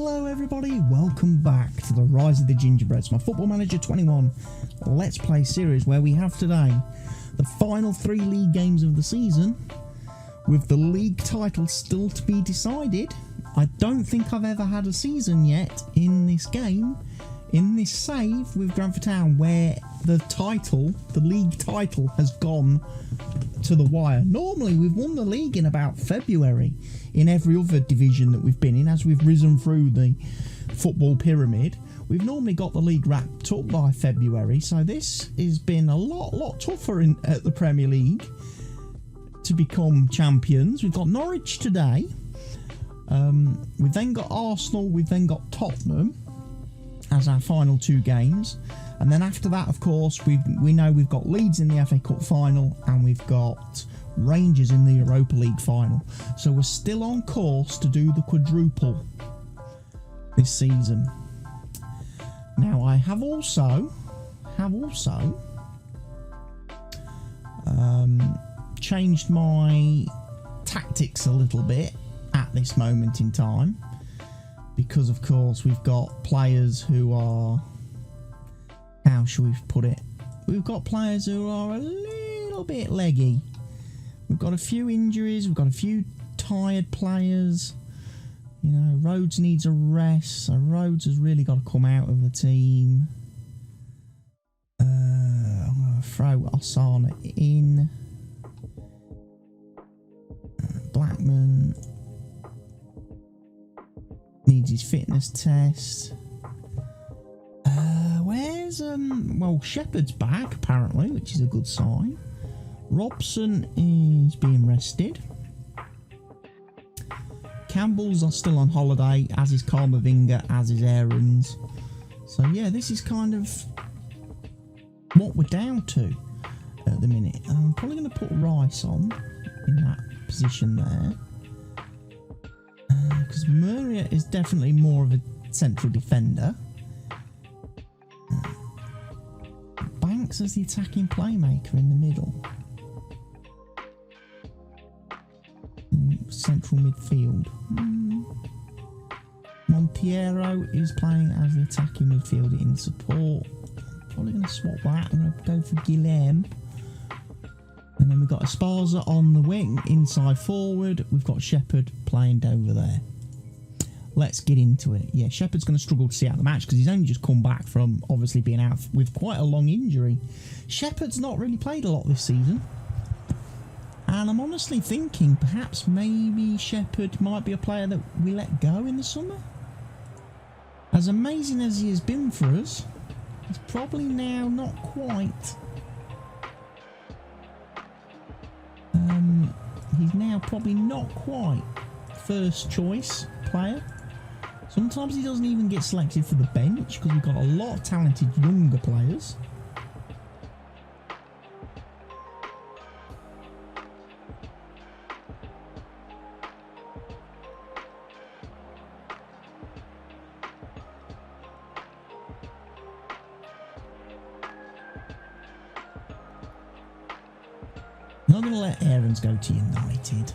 Hello everybody, welcome back to the Rise of the Gingerbreads, my Football Manager 21 Let's Play series, where we have today the final 3 league games of the season, with the league title still to be decided. I don't think I've ever had a season yet in this game, in this save with Grantham, where the league title has gone to the wire. Normally we've won the league in about February in every other division that we've been in, as we've risen through the football pyramid. We've normally got the league wrapped up by February, so this has been a lot tougher at the Premier League to become champions. We've got Norwich today, we've then got Arsenal, we've then got Tottenham as our final 2 games, and then after that, of course, we know we've got Leeds in the FA Cup final, and we've got Rangers in the Europa League final. So we're still on course to do the quadruple this season. Now I have also changed my tactics a little bit at this moment in time, because of course we've got players who are, how shall we put it, we've got players who are a little bit leggy. We've got a few injuries, we've got a few tired players. You know, Rhodes needs a rest, so Rhodes has really got to come out of the team. I'm going to throw Osana in. Blackman needs his fitness test. Well, Shepherd's back apparently, which is a good sign. Robson is being rested. Campbell's are still on holiday, as is Kalmavinga, as is Aarons. So yeah, this is kind of what we're down to at the minute. I'm probably going to put Rice on in that position there, because Murray is definitely more of a central defender. Banks as the attacking playmaker in the middle. Central midfield. Monteiro is playing as the attacking midfielder in support. Probably going to swap that. I'm going to go for Guilherme. And then we've got Esparza on the wing, inside forward. We've got Shepherd playing over there. Let's get into it. Yeah, Shepherd's going to struggle to see out the match because he's only just come back from obviously being out with quite a long injury. Shepherd's not really played a lot this season. And I'm honestly thinking perhaps maybe Shepherd might be a player that we let go in the summer. As amazing as he has been for us, he's probably now not quite. He's now probably not quite first choice player. Sometimes he doesn't even get selected for the bench because we've got a lot of talented younger players. I'm not going to let Aarons go to United.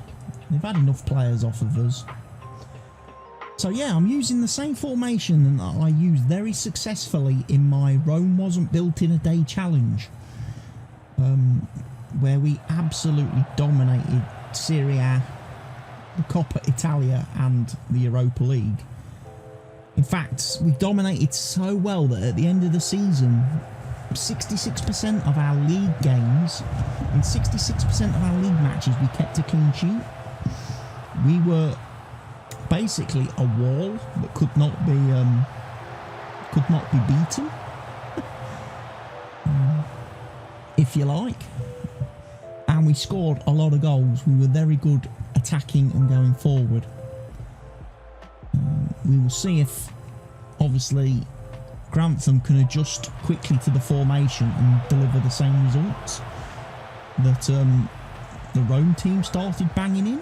They've had enough players off of us. So yeah, I'm using the same formation that I used very successfully in my Rome Wasn't Built in a Day challenge, where we absolutely dominated Serie A, the Coppa Italia and the Europa League. In fact, we dominated so well that at the end of the season, 66% of our league games and 66% of our league matches we kept a clean sheet. We were basically a wall that could not be beaten, if you like. And we scored a lot of goals. We were very good attacking and going forward. We will see if obviously Grantham can adjust quickly to the formation and deliver the same results that the Rome team started banging in.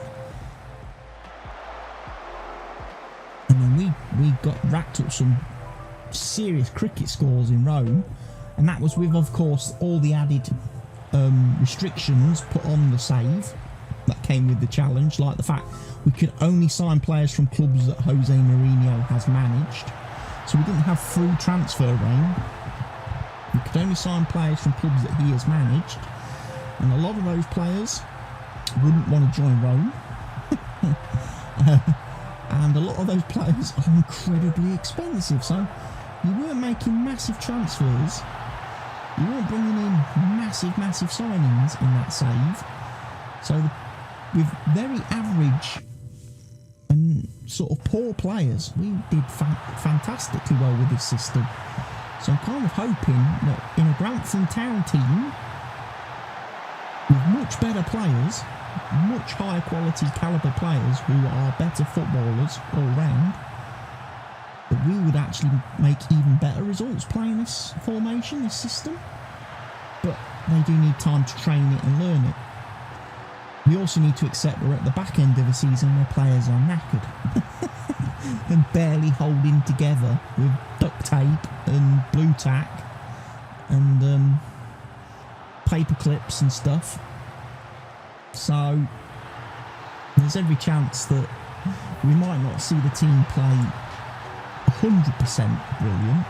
And then we got racked up some serious cricket scores in Rome, and that was with, of course, all the added restrictions put on the save that came with the challenge, like the fact we could only sign players from clubs that Jose Mourinho has managed. So we didn't have free transfer reign. We could only sign players from clubs that he has managed. And a lot of those players wouldn't want to join Rome. And a lot of those players are incredibly expensive. So you weren't making massive transfers. You weren't bringing in massive signings in that save. So with very average and sort of poor players, we did fantastically well with this system. So I'm kind of hoping that in a Grantham Town team with much better players, much higher quality calibre players who are better footballers all round, that we would actually make even better results playing this formation, this system. But they do need time to train it and learn it. We also need to accept we're at the back end of a season where players are knackered and barely holding together with duct tape and blue tack and paper clips and stuff. So there's every chance that we might not see the team play 100% brilliant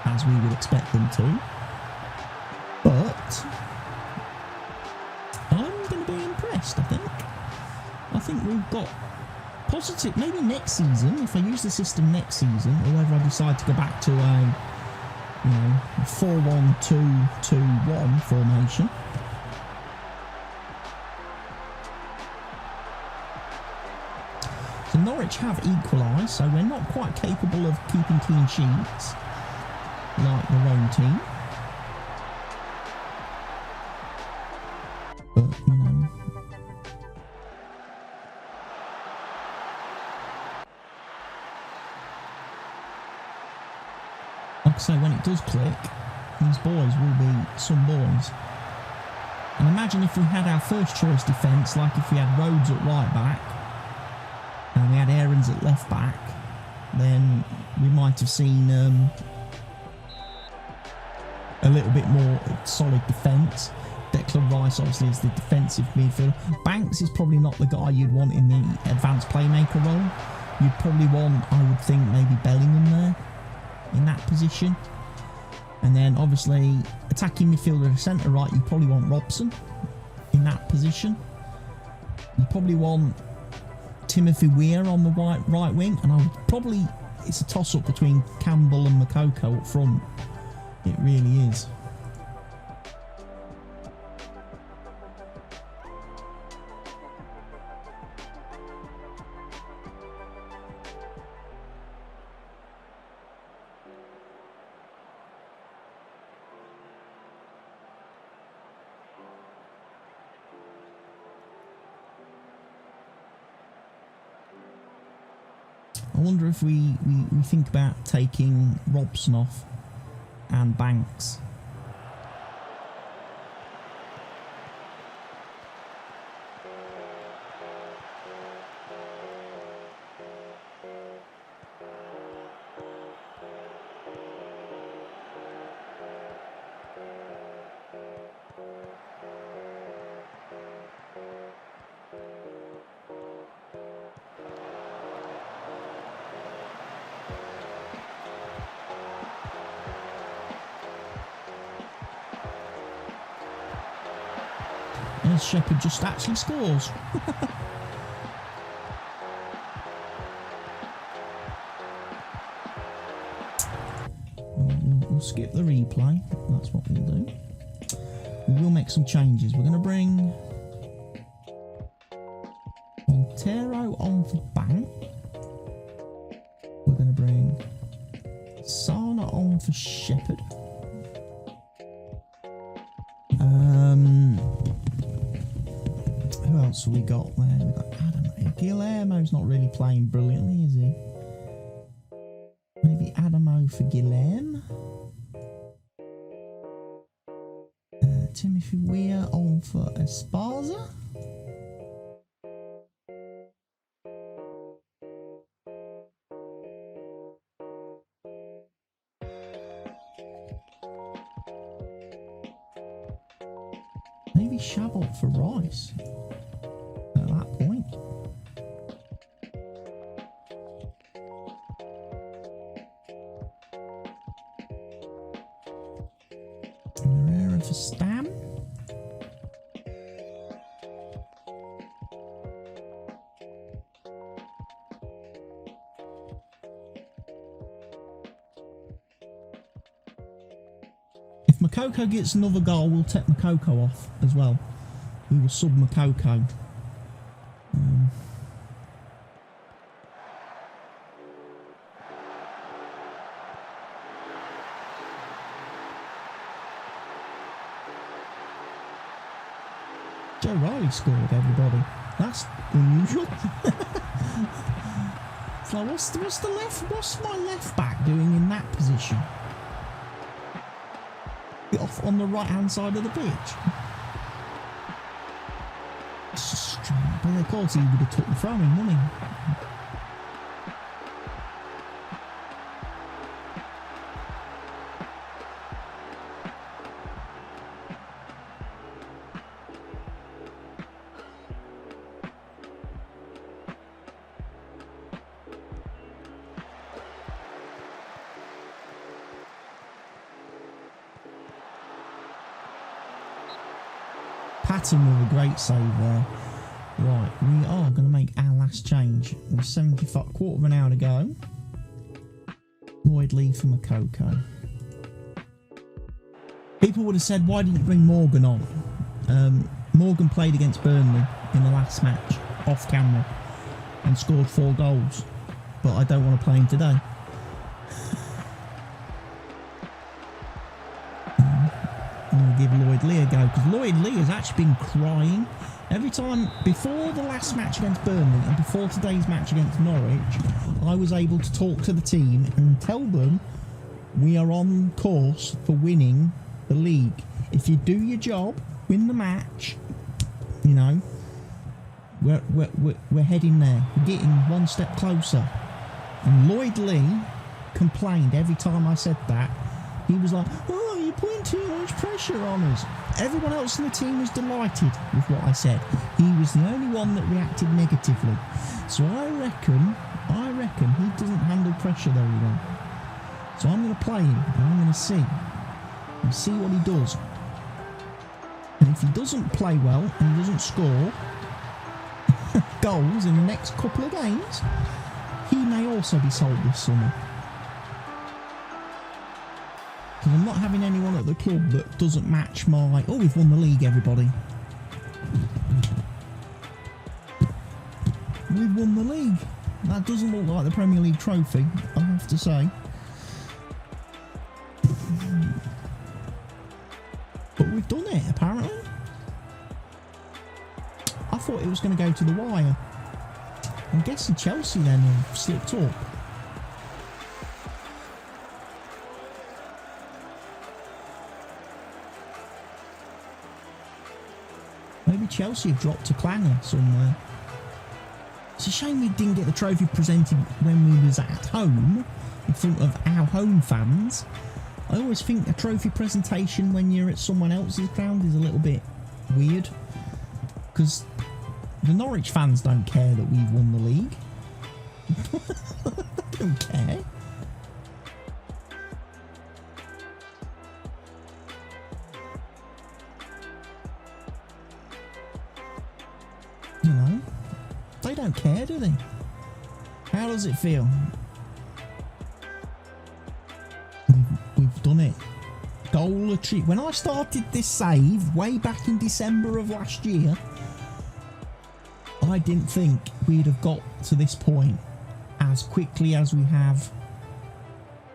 as we would expect them to, but I'm going to be impressed. I think we've got positive. Maybe next season, if I use the system next season, or whether I decide to go back to a 4-1-2-2-1 formation. So Norwich have equalised, so we're not quite capable of keeping clean sheets like the Rome team. But, like I say, when it does click, these boys will be some boys. And imagine if we had our first choice defence, like if we had Rhodes at right back, and we had Aarons at left back, then we might have seen a little bit more solid defence. Declan Rice obviously is the defensive midfielder. Banks is probably not the guy you'd want in the advanced playmaker role. You'd probably want, I would think, maybe Bellingham there in that position. And then obviously attacking midfielder centre right, you probably want Robson in that position. You probably want Timothy Weir on the right wing, and I would probably, it's a toss up between Campbell and Makoko up front. It really is. I wonder if we think about taking Robson off and Banks. Shepherd just actually scores. We'll skip the replay. That's what we'll do. We will make some changes. We're going to bring Montero on for Bank. We're going to bring Sana on for Shepherd. Who else have we got there? We've got Adam. Guillermo's not really playing brilliantly, is he? Maybe Adamo for Guillermo. Timothy Weir on for Esparza. Maybe Chabot for Rice. going for Stam. If Makoko gets another goal, we'll take Makoko off as well. We will sub Makoko. Joe Riley scored, everybody. That's unusual. It's like, what's my left back doing in that position? Off on the right hand side of the pitch. It's just strange. But of course he would have took the throw in, wouldn't he? Patton with a great save there. Right, we are going to make our last change. With 75, quarter of an hour to go. Lloyd Lee for Makoko. People would have said, why didn't you bring Morgan on? Morgan played against Burnley in the last match, off camera, and scored 4 goals. But I don't want to play him today. Give Lloyd Lee a go, because Lloyd Lee has actually been crying every time. Before the last match against Burnley and before today's match against Norwich, I was able to talk to the team and tell them we are on course for winning the league. If you do your job, win the match, you know, we're heading there. We're getting one step closer. And Lloyd Lee complained every time I said that. He was like, oh, you're putting too much pressure on us. Everyone else in the team was delighted with what I said. He was the only one that reacted negatively. So I reckon he doesn't handle pressure very well. So I'm going to play him and I'm going to see what he does. And if he doesn't play well and he doesn't score goals in the next couple of games, he may also be sold this summer. Because I'm not having anyone at the club that doesn't match my... Oh, we've won the league, everybody. We've won the league. That doesn't look like the Premier League trophy, I have to say. But we've done it, apparently. I thought it was going to go to the wire. I'm guessing Chelsea then have slipped up. Maybe Chelsea have dropped a clanger somewhere. It's a shame we didn't get the trophy presented when we was at home, in front of our home fans. I always think a trophy presentation when you're at someone else's ground is a little bit weird. Because the Norwich fans don't care that we've won the league. They don't care. You know, they don't care, do they? How does it feel? We've done it. Goal achieved. When I started this save way back in December of last year, I didn't think we'd have got to this point as quickly as we have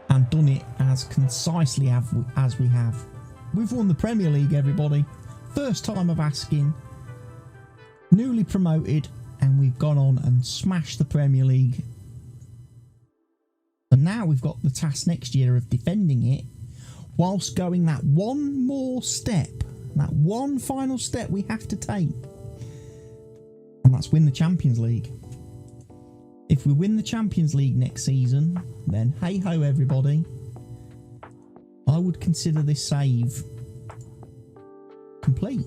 and done it as concisely as we have. We've won the Premier League, everybody. First time of asking. Newly promoted, and we've gone on and smashed the Premier League. And now we've got the task next year of defending it whilst going that one more step, that one final step we have to take. And that's win the Champions League. If we win the Champions League next season, then hey ho everybody, I would consider this save complete.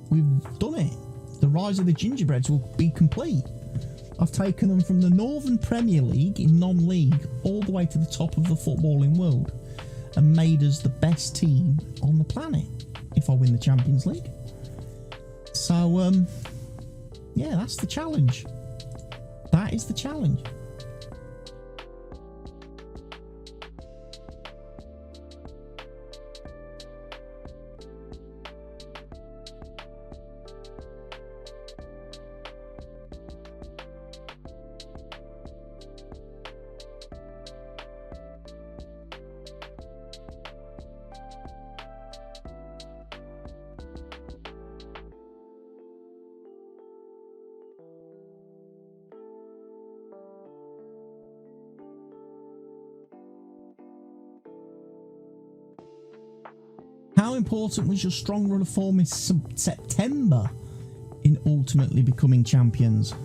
We've done it. The rise of the Gingerbreads will be complete. I've taken them from the Northern Premier League in non-league all the way to the top of the footballing world and made us the best team on the planet. if I win the Champions League. So, yeah, that's the challenge. That is the challenge. How important was your strong run of form in September in ultimately becoming champions?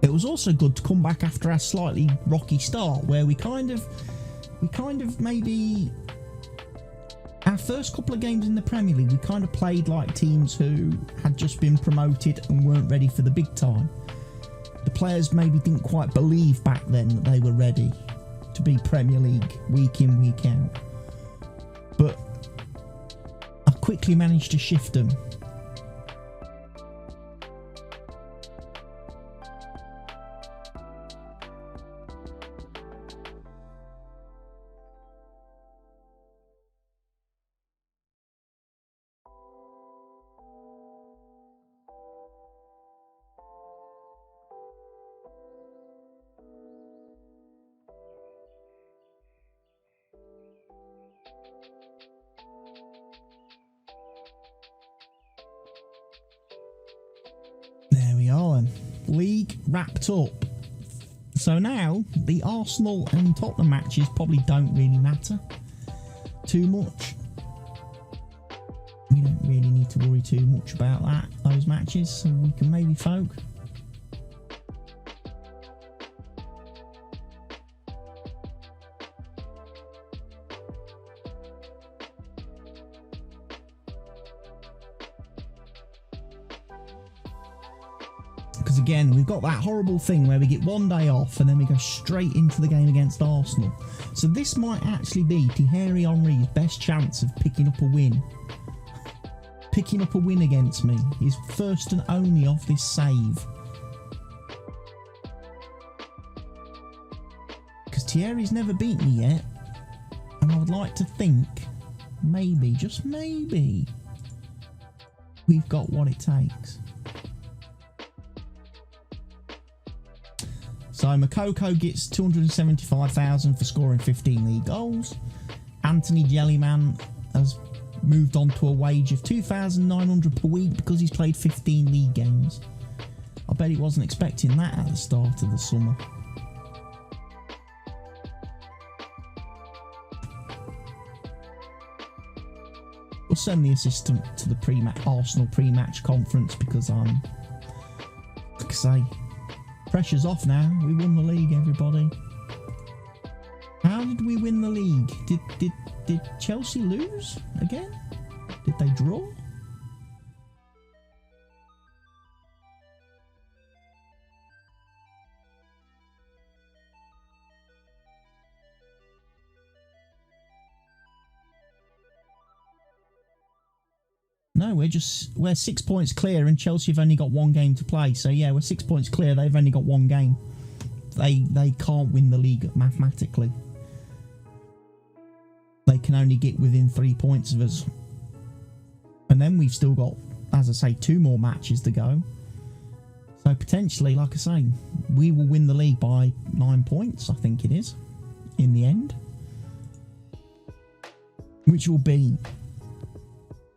It was also good to come back after our slightly rocky start, where we kind of maybe. Our first couple of games in the Premier League, we kind of played like teams who had just been promoted and weren't ready for the big time. The players maybe didn't quite believe back then that they were ready to be Premier League week in, week out. But I quickly managed to shift them. There we are then. League wrapped up. So now the Arsenal and Tottenham matches probably don't really matter too much. We don't really need to worry too much about those matches, so we can maybe folk. Because again, we've got that horrible thing where we get one day off and then we go straight into the game against Arsenal. So this might actually be Thierry Henry's best chance of picking up a win. Picking up a win against me. His first and only of this save. Because Thierry's never beaten me yet. And I would like to think, maybe, just maybe, we've got what it takes. So Makoko gets 275,000 for scoring 15 league goals. Anthony Jellyman has moved on to a wage of 2,900 per week because he's played 15 league games. I bet he wasn't expecting that at the start of the summer. We'll send the assistant to the Arsenal pre-match conference because I'm, like I say, pressure's off now. We won the league, everybody. How did we win the league? Did Chelsea lose again? Did they draw? No, we're 6 points clear and Chelsea have only got one game to play. So yeah, we're 6 points clear. They've only got one game. They can't win the league mathematically. They can only get within 3 points of us. And then we've still got, as I say, 2 more matches to go. So potentially, like I say, we will win the league by 9 points, I think it is, in the end. Which will be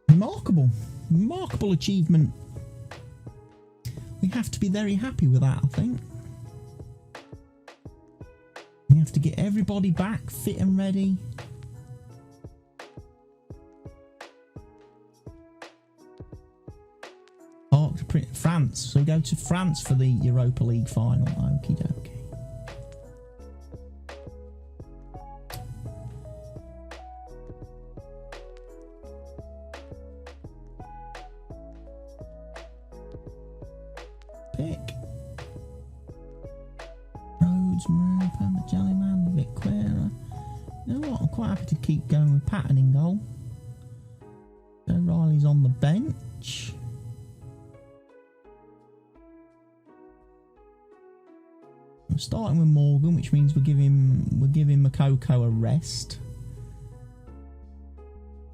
remarkable achievement. We have to be very happy with that, I think. We have to get everybody back fit and ready. Oh, France. So we go to France for the Europa League final. Okie dokie. pick. Rhodes, Maroon, Panda, Jellyman, Vic Quera. You know what? I'm quite happy to keep going with Patton in goal. Joe Riley's on the bench. I'm starting with Morgan, which means we're giving Makoko a rest.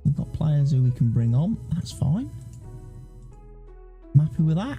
We've got players who we can bring on. That's fine. I'm happy with that.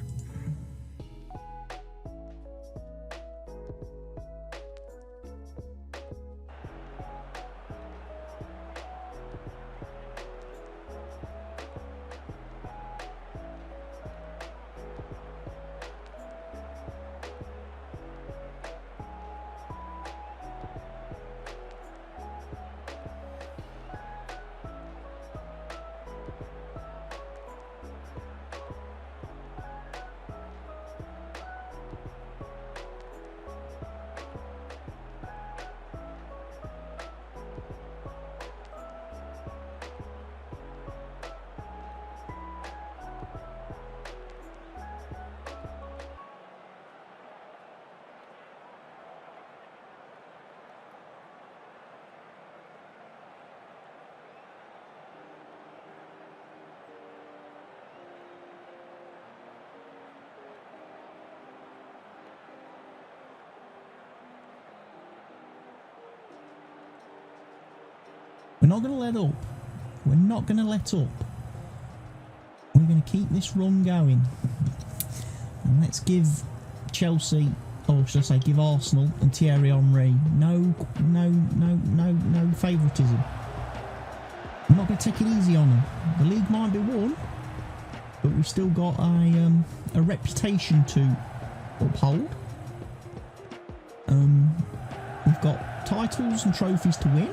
We're not going to let up. We're not going to let up. We're going to keep this run going. And let's give Chelsea, or should I say give Arsenal and Thierry Henry no favouritism. I'm not going to take it easy on them. The league might be won, but we've still got a reputation to uphold. We've got titles and trophies to win.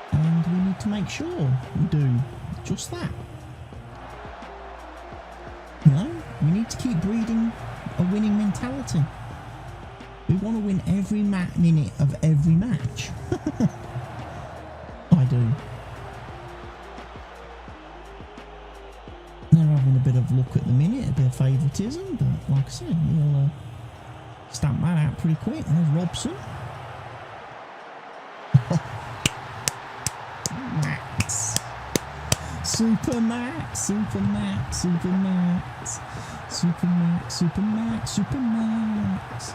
And we need to make sure we do just that. You know, we need to keep breeding a winning mentality. We want to win every minute of every match. I do. They're having a bit of luck at the minute, a bit of favouritism, but like I said, we'll stamp that out pretty quick. There's Robson. Super Max, Super Max, Super Max, Super Max, Super Max, Super Max.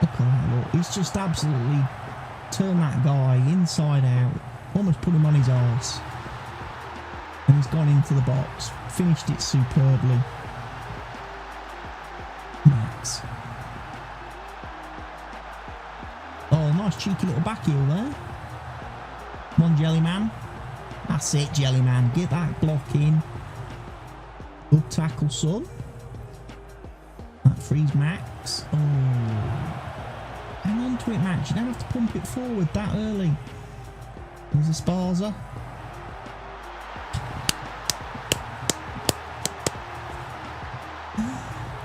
Look at that, look. He's just absolutely turned that guy inside out, almost put him on his arse. And he's gone into the box, finished it superbly. Max. Oh, nice cheeky little back heel there. One Jellyman. That's it, Jellyman. Get that block in. Good tackle, son. That frees Max. Oh. Hang on to it, Max. You don't have to pump it forward that early. There's a Sparza.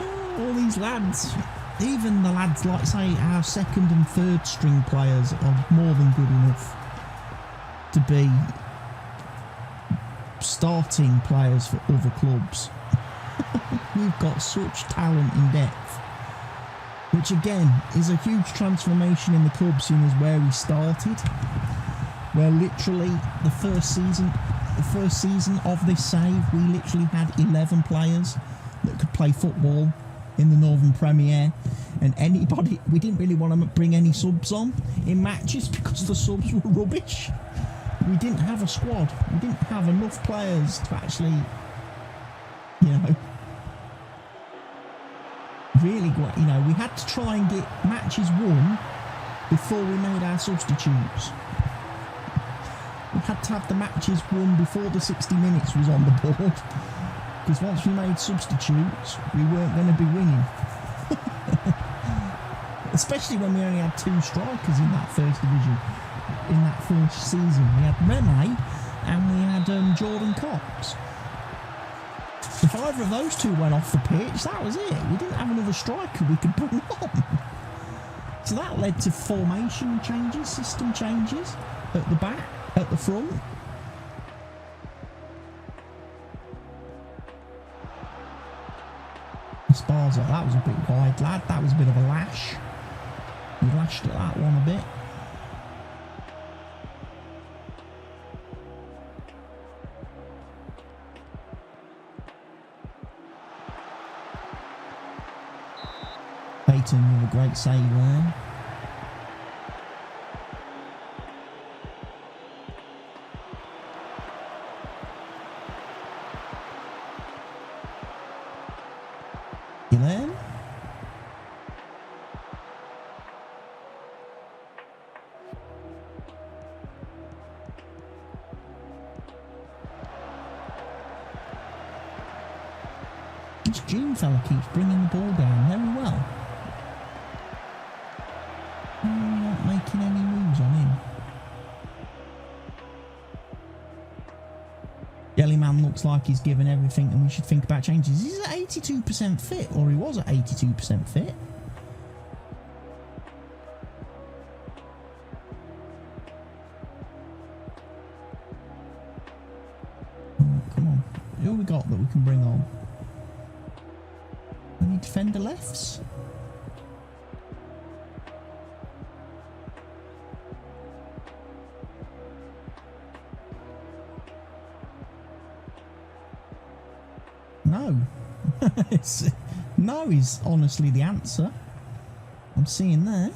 Oh, all these lads. Even the lads, like say, our second and third string players are more than good enough to be starting players for other clubs. We've got such talent in depth, which again is a huge transformation in the club, seeing as where we started, where literally the first season of this save, we literally had 11 players that could play football in the Northern Premier, and anybody, we didn't really want to bring any subs on in matches because the subs were rubbish. We didn't have a squad. We didn't have enough players to actually, you know, really, you know, we had to try and get matches won before we made our substitutes. We had to have the matches won before the 60 minutes was on the board, because once we made substitutes, we weren't going to be winning. Especially when we only had 2 strikers in that first division. In that first season, we had Rene and we had Jordan Cox. If either of those two went off the pitch, that was it. We didn't have another striker we could bring on. So that led to formation changes, system changes at the back, at the front. Sparza. That was a bit wide, lad. That was a bit of a lash. He lashed at that one a bit. Payton with a great save there. Gillen. This June fella keeps bringing the ball down very well. Not making any moves on him. Jellyman looks like he's given everything and we should think about changes. He's at 82% fit, or he was at 82% fit. Oh, come on. Who we got that we can bring on? Any defender lefts? No. No is honestly the answer. I'm seeing there.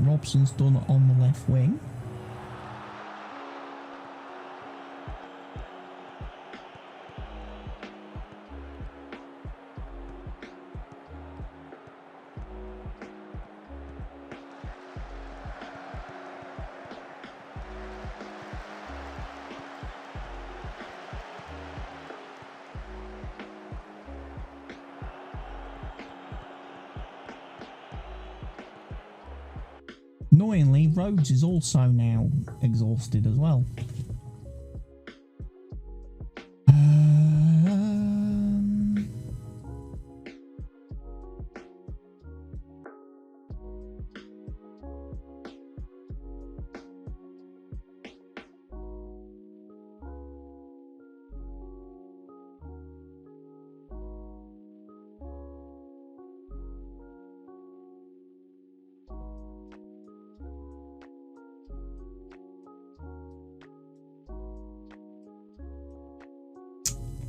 Robson's done it on the left wing. Annoyingly, Rhodes is also now exhausted as well.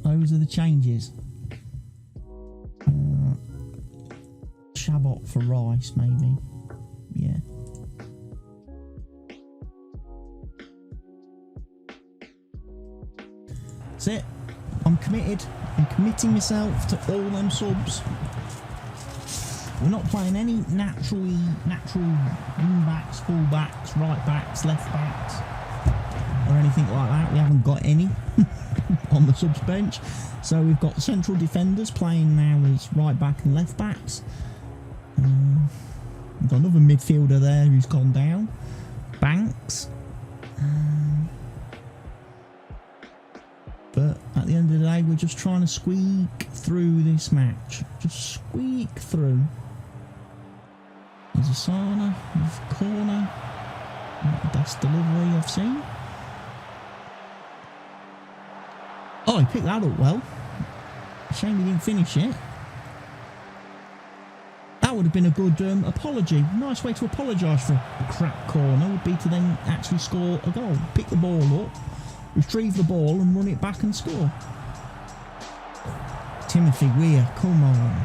Those are the changes. Chabot for Rice, maybe. Yeah. That's it. I'm committed. I'm committing myself to all them subs. We're not playing any natural wing backs, full backs, right backs, left backs, or anything like that. We haven't got any on the subs bench. So we've got central defenders playing now as right back and left backs. We've got another midfielder there who's gone down, Banks. But at the end of the day, we're just trying to squeak through this match. Just squeak through. There's a Sana, there's a corner. Not the best delivery I've seen. Oh, he picked that up well. Shame he didn't finish it. That would have been a good apology. Nice way to apologise for a crap corner would be to then actually score a goal. Pick the ball up, retrieve the ball and run it back and score. Timothy Weir, come on.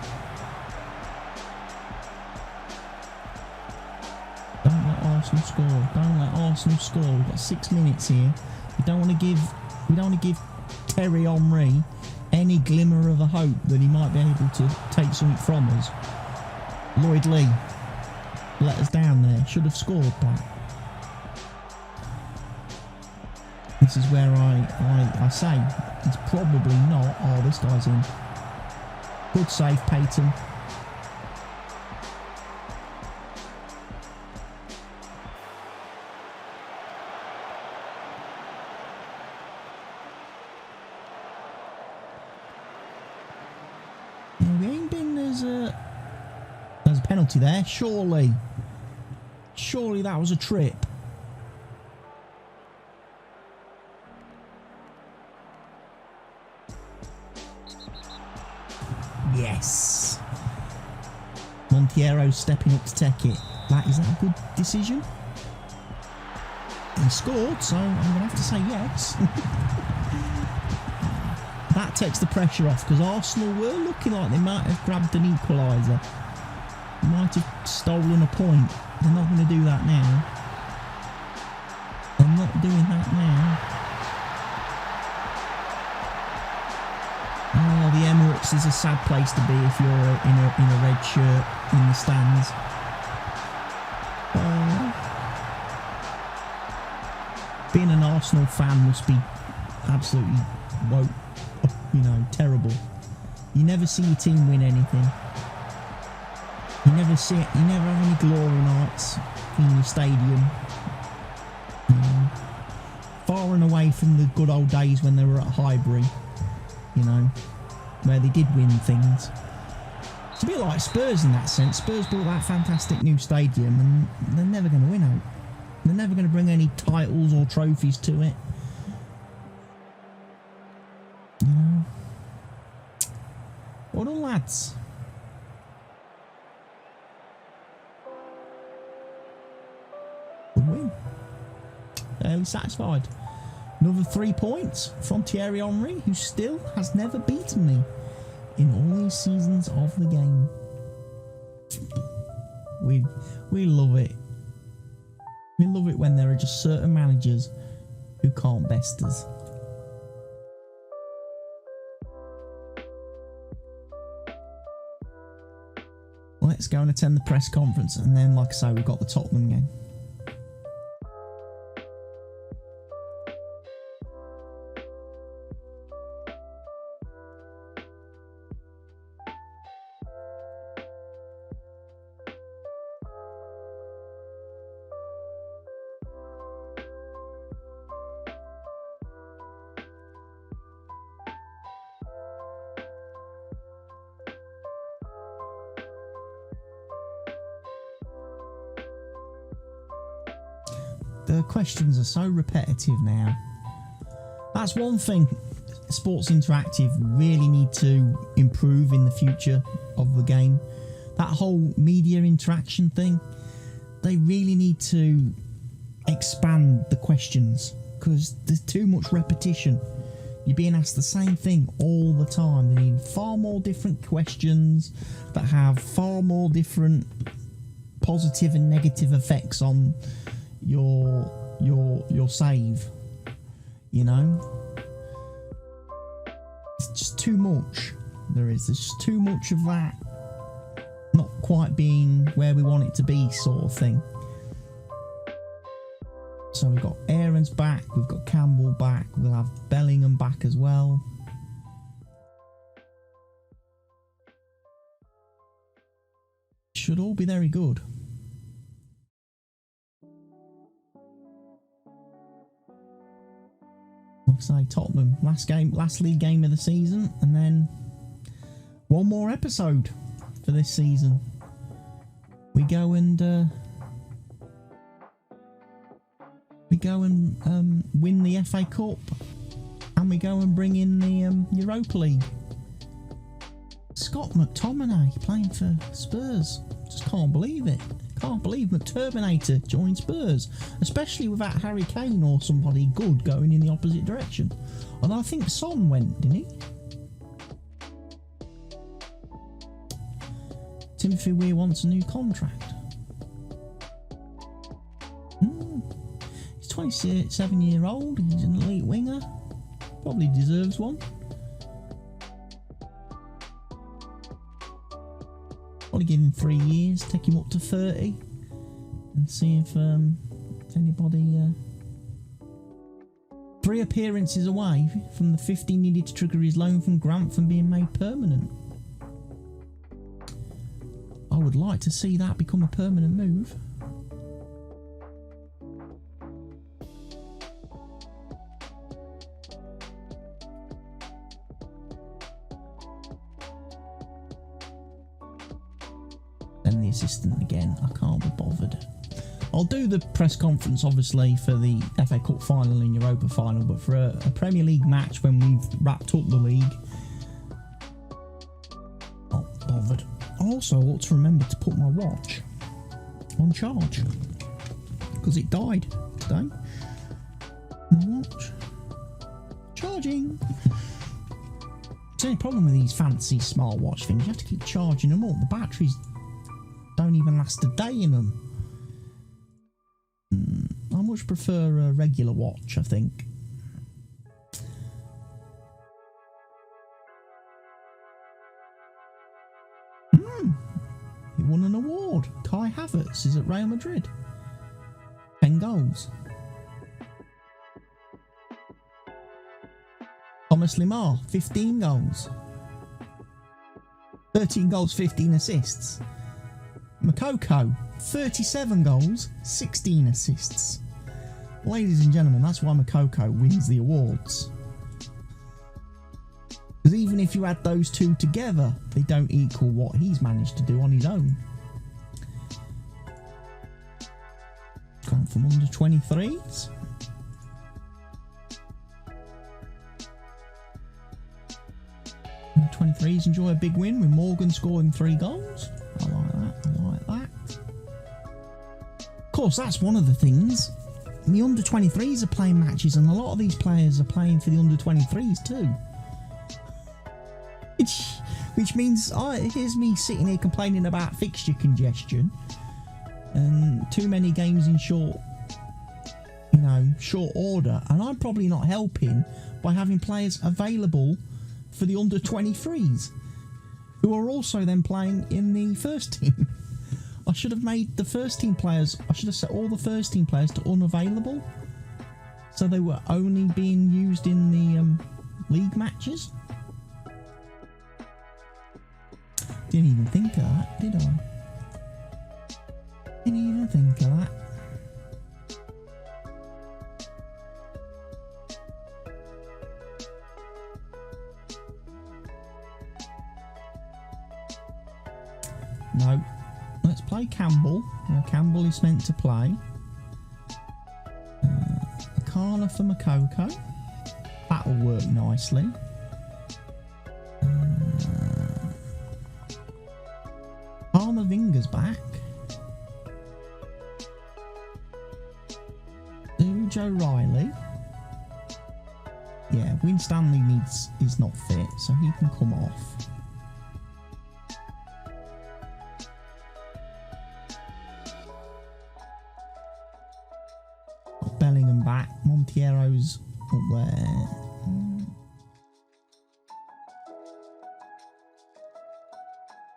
Don't let Arsenal score. Don't let Arsenal score. We've got 6 minutes here. We don't want to give Terry Henry any glimmer of a hope that he might be able to take something from us. Lloyd Lee let us down there. Should have scored that. This is where I say it's probably not. Oh, this guy's in. Good save, Payton. we ain't been. There's a penalty there. Surely that was a trip. Yes. Monteiro stepping up to take it. Is that a good decision? He scored, so I'm going to have to say yes. That takes the pressure off, because Arsenal were looking like they might have grabbed an equaliser. Might have stolen a point. They're not going to do that now. They're not doing that now. Oh, the Emirates is a sad place to be if you're in a red shirt in the stands. Being an Arsenal fan must be absolutely terrible. You never see your team win anything. You never have any glory nights in your stadium. Far and away from the good old days when they were at Highbury, where they did win things. It's a bit like Spurs in that sense. Spurs built that fantastic new stadium and they're never going to win out. They're never going to bring any titles or trophies to it. Well done, lads. Good win. Fairly satisfied. Another 3 points from Thierry Henry, who still has never beaten me in all these seasons of the game. We love it. We love it when there are just certain managers who can't best us. Let's go and attend the press conference, and then, like I say, we've got the Tottenham game. The questions are so repetitive now. That's one thing Sports Interactive really need to improve in the future of the game. That whole media interaction thing, they really need to expand the questions, because there's too much repetition. You're being asked the same thing all the time. They need far more different questions that have far more different positive and negative effects on your save. It's just too much. There's just too much of that not quite being where we want it to be, sort of thing. So we've got Aaron's back, we've got Campbell back, we'll have Bellingham back as well. Should all be very good. Like I say, Tottenham, last league game of the season, and then one more episode for this season. We go and win the FA Cup, and we go and bring in the Europa League. Scott McTominay playing for Spurs. Just can't believe it. Can't believe McTerminator joined Spurs, especially without Harry Kane or somebody good going in the opposite direction. And I think Son went, didn't he? Timothy Weir wants a new contract. He's 27-year-old. He's an elite winger. Probably deserves one. Probably give him 3 years, take him up to 30, and see if anybody. 3 appearances away from the 50 needed to trigger his loan from Grantham being made permanent. I would like to see that become a permanent move. then the assistant again. I can't be bothered. I'll do the press conference, obviously, for the FA Cup final and Europa final, but for a Premier League match when we've wrapped up the league, not bothered. I also ought to remember to put my watch on charge, because it died today. My watch. Charging. It's the only problem with these fancy smartwatch things. You have to keep charging them up. The batteries don't even last a day in them. I much prefer a regular watch, I think. He won an award. Kai Havertz is at Real Madrid. 10 goals. Thomas Lemar, 15 goals. 13 goals, 15 assists. Makoko, 37 goals, 16 assists. Ladies and gentlemen, that's why Makoko wins the awards. Because even if you add those two together, they don't equal what he's managed to do on his own. Grantham under 23s. Under 23s enjoy a big win with Morgan scoring 3 goals. I like that, I like that. Of course, that's one of the things. The under 23s are playing matches, and a lot of these players are playing for the under 23s too. Which means, here's me sitting here complaining about fixture congestion and too many games in short order, and I'm probably not helping by having players available for the under 23s who are also then playing in the first team. I should have made the first team players, I should have set all the first team players to unavailable, so they were only being used in the league matches. Didn't even think of that, did I? Didn't even think of that. No. Let's play Campbell. Campbell is meant to play. Akana for Makoko. That'll work nicely. Vinger's back. Joe Riley. Yeah, Win Stanley is not fit, so he can come off. Got Bellingham back. Montiero's up there.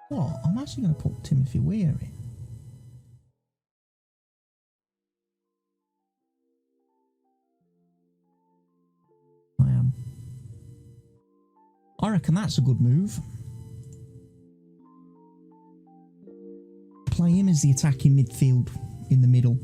What? I'm actually going to put Timothy Weir in. I am. I reckon that's a good move. Play him as the attacking midfield in the middle.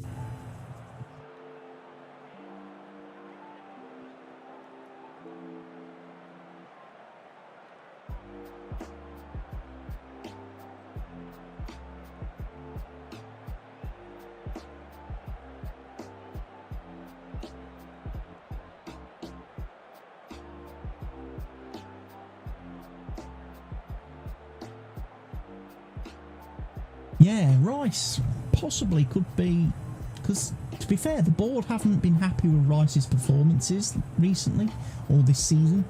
Yeah, Rice possibly could be, because to be fair, the board haven't been happy with Rice's performances recently or this season.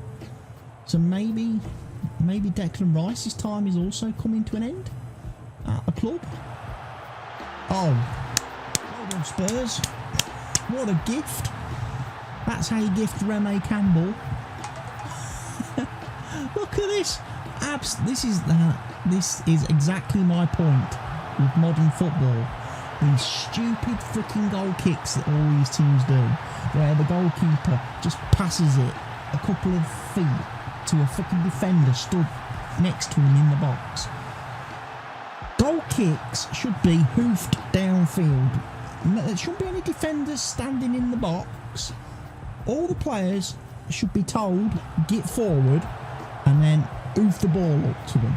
So maybe Declan Rice's time is also coming to an end at the club. Oh, well done Spurs! What a gift! That's how you gift Remy Campbell. Look at this! This is exactly my point with modern football. These stupid freaking goal kicks that all these teams do, where the goalkeeper just passes it a couple of feet to a fucking defender stood next to him in the box. Goal kicks should be hoofed downfield. There shouldn't be any defenders standing in the box. All the players should be told, get forward, and then hoof the ball up to them.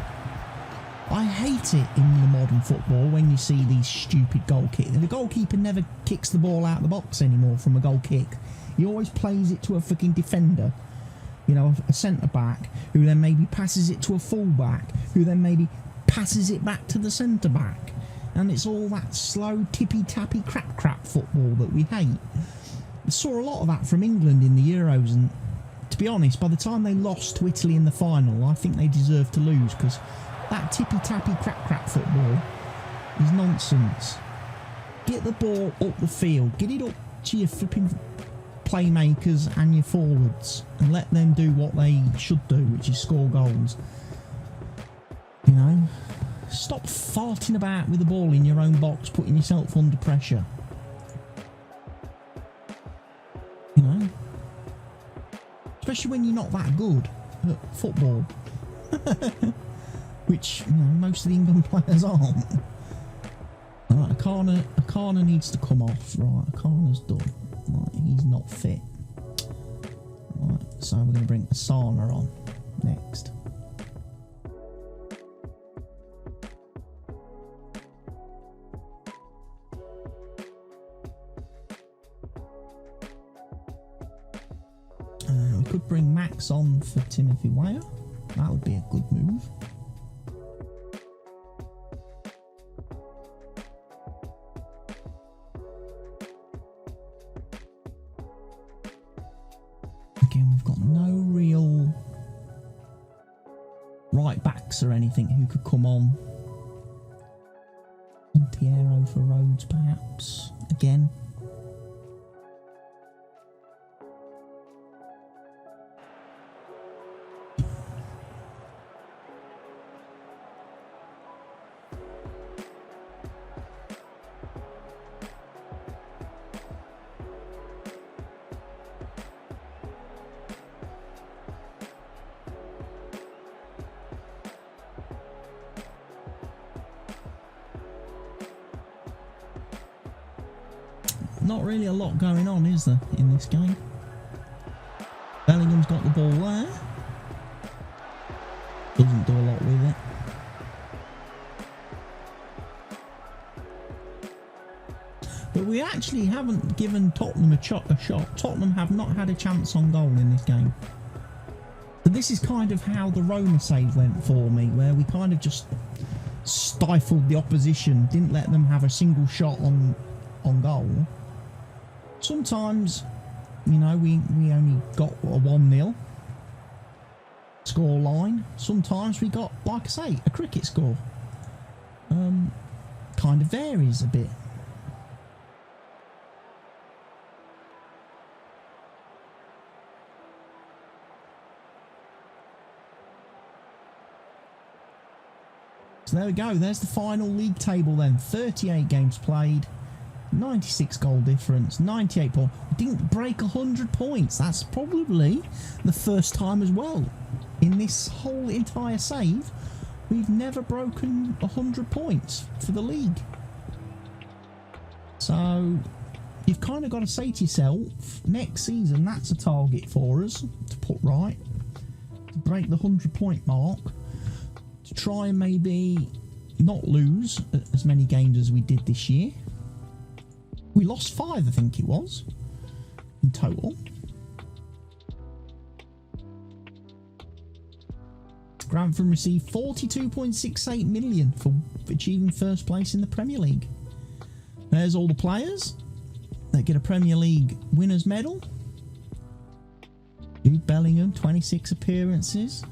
I hate it in the modern football when you see these stupid goal kicks. The goalkeeper never kicks the ball out of the box anymore from a goal kick. He always plays it to a fucking defender. You know, a centre-back, who then maybe passes it to a full-back, who then maybe passes it back to the centre-back. And it's all that slow, tippy-tappy, crap football that we hate. I saw a lot of that from England in the Euros, and to be honest, by the time they lost to Italy in the final, I think they deserved to lose, because that tippy-tappy, crap football is nonsense. Get the ball up the field, get it up to your flipping playmakers and your forwards, and let them do what they should do, which is score goals. You know, stop farting about with the ball in your own box, putting yourself under pressure. You know, especially when you're not that good at football, which, you know, most of the England players aren't. Right, Akana needs to come off. Right, Akana's done. Right, he's not fit. Right, so we're going to bring Asana on next. We could bring Max on for Timothy Weah. That would be a good move. Again, we've got no real right backs or anything who could come on. Montiero for Rhodes, perhaps. Again. Not really a lot going on, is there, in this game? Bellingham's got the ball there. Doesn't do a lot with it. But we actually haven't given Tottenham a shot. Tottenham have not had a chance on goal in this game. But this is kind of how the Roma save went for me, where we kind of just stifled the opposition, didn't let them have a single shot on goal. Sometimes, you know, we only got a 1-0 score line. Sometimes we got, like I say, a cricket score. Kind of varies a bit. So there we go. There's the final league table then. 38 games played. 96 goal difference, 98 points. Didn't break 100 points. That's probably the first time as well. In this whole entire save, we've never broken 100 points for the league. So, you've kind of got to say to yourself, next season, that's a target for us to put right. To break the 100-point mark. To try and maybe not lose as many games as we did this year. We lost 5, I think it was, in total. Grantham received 42.68 million for achieving first place in the Premier League. There's all the players that get a Premier League winners medal. Jude Bellingham, 26 appearances.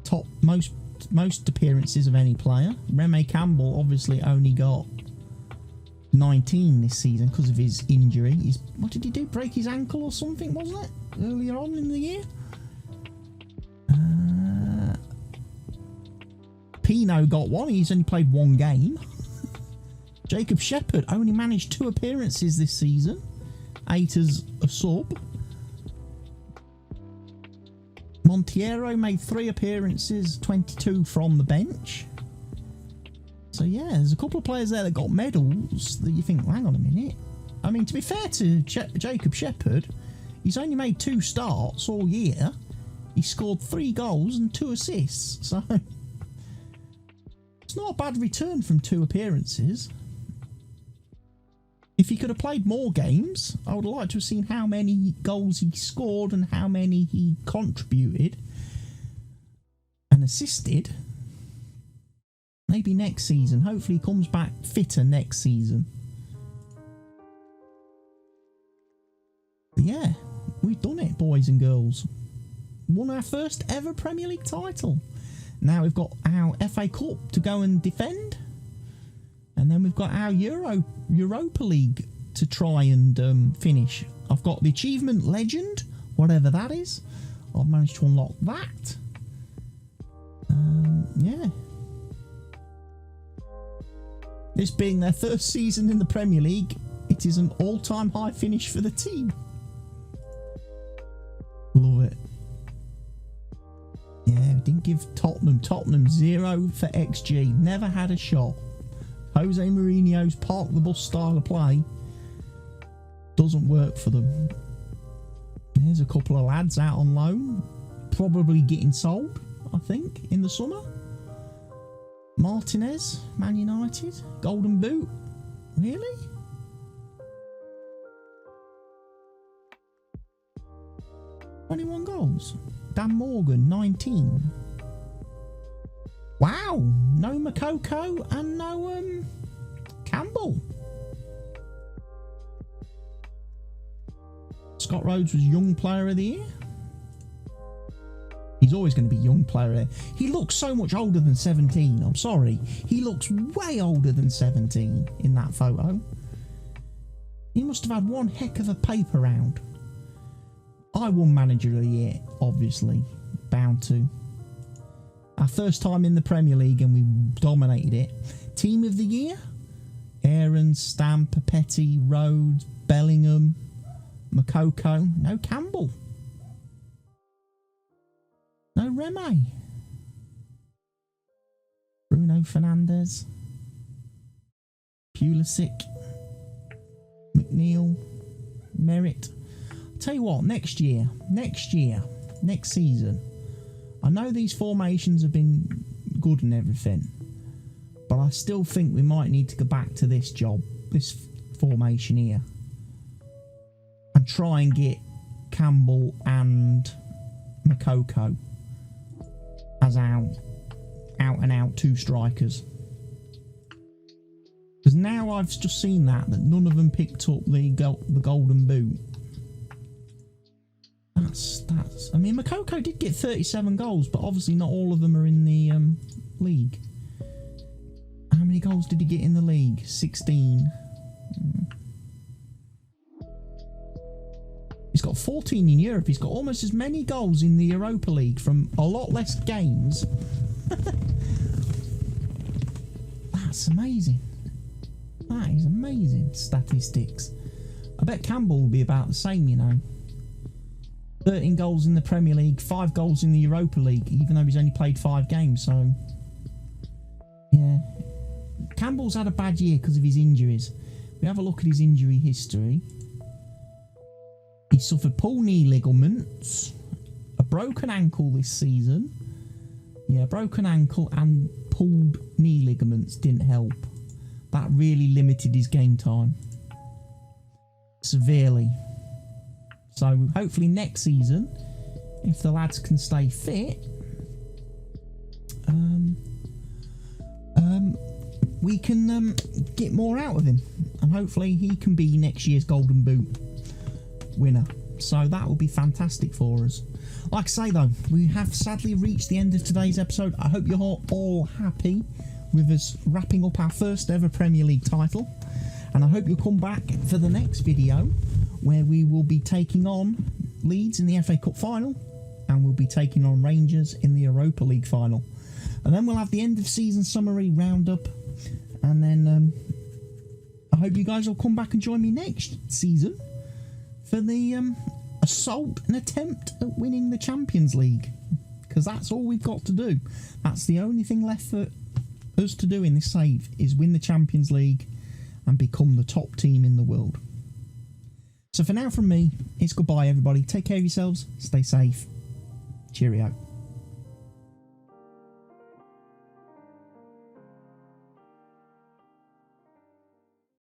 Top most appearances of any player. Remy Campbell obviously only got 19 this season because of his injury. What did he do? Break his ankle or something, wasn't it? Earlier on in the year? Pino got one. He's only played 1 game. Jacob Shepherd only managed 2 appearances this season. 8 as a sub. Montiero made 3 appearances, 22 from the bench. So yeah, there's a couple of players there that got medals that you think, well, hang on a minute. I mean, to be fair to Jacob Shepherd, he's only made 2 starts all year. He scored 3 goals and 2 assists. So, That's not a bad return from 2 appearances. If he could have played more games, I would have liked to have seen how many goals he scored and how many he contributed and assisted. Maybe next season. Hopefully he comes back fitter next season. But yeah, we've done it, boys and girls. Won our first ever Premier League title. Now we've got our FA Cup to go and defend. And then we've got our Europa League to try and finish. I've got the Achievement Legend, whatever that is. I've managed to unlock that. Yeah. This being their first season in the Premier League, it is an all-time high finish for the team. Love it. Yeah, didn't give Tottenham 0 for XG. Never had a shot. Jose Mourinho's park the bus style of play doesn't work for them. There's a couple of lads out on loan, probably getting sold, I think, in the summer. Martinez, Man United, Golden Boot. Really? "21 goals. Dan Morgan, 19. Wow, no Makoko and no Campbell. Scott Rhodes was Young Player of the Year. He's always going to be Young Player of the Year. He looks so much older than 17. I'm sorry. He looks way older than 17 in that photo. He must have had one heck of a paper round. I won Manager of the Year, obviously. Bound to. Our first time in the Premier League and we dominated it. Team of the Year? Aarons, Stamp, Petty, Rhodes, Bellingham, Makoko. No Campbell. No Remy. Bruno Fernandes. Pulisic. McNeil. Merritt. Tell you what, next season, I know these formations have been good and everything, but I still think we might need to go back to this formation here, and try and get Campbell and Makoko as out and out 2 strikers. Because now I've just seen that none of them picked up the Golden Boot. I mean, Makoko did get 37 goals, but obviously not all of them are in the league. How many goals did he get in the league? 16. He's got 14 in Europe. He's got almost as many goals in the Europa League from a lot less games. That's amazing. That is amazing statistics. I bet Campbell will be about the same, you know. 13 goals in the Premier League, 5 goals in the Europa League, even though he's only played 5 games, so... Yeah. Campbell's had a bad year because of his injuries. We have a look at his injury history. He suffered pulled knee ligaments, a broken ankle this season. Yeah, broken ankle and pulled knee ligaments didn't help. That really limited his game time. Severely. So hopefully next season, if the lads can stay fit, we can get more out of him, and hopefully he can be next year's Golden Boot winner. So that will be fantastic for us. Like I say though, we have sadly reached the end of today's episode. I hope you're all happy with us wrapping up our first ever Premier League title, and I hope you'll come back for the next video, where we will be taking on Leeds in the FA Cup final, and we'll be taking on Rangers in the Europa League final. And then we'll have the end of season summary roundup, and then I hope you guys will come back and join me next season for the assault and attempt at winning the Champions League, because that's all we've got to do. That's the only thing left for us to do in this save, is win the Champions League and become the top team in the world. So for now from me, it's goodbye everybody. Take care of yourselves, stay safe, cheerio.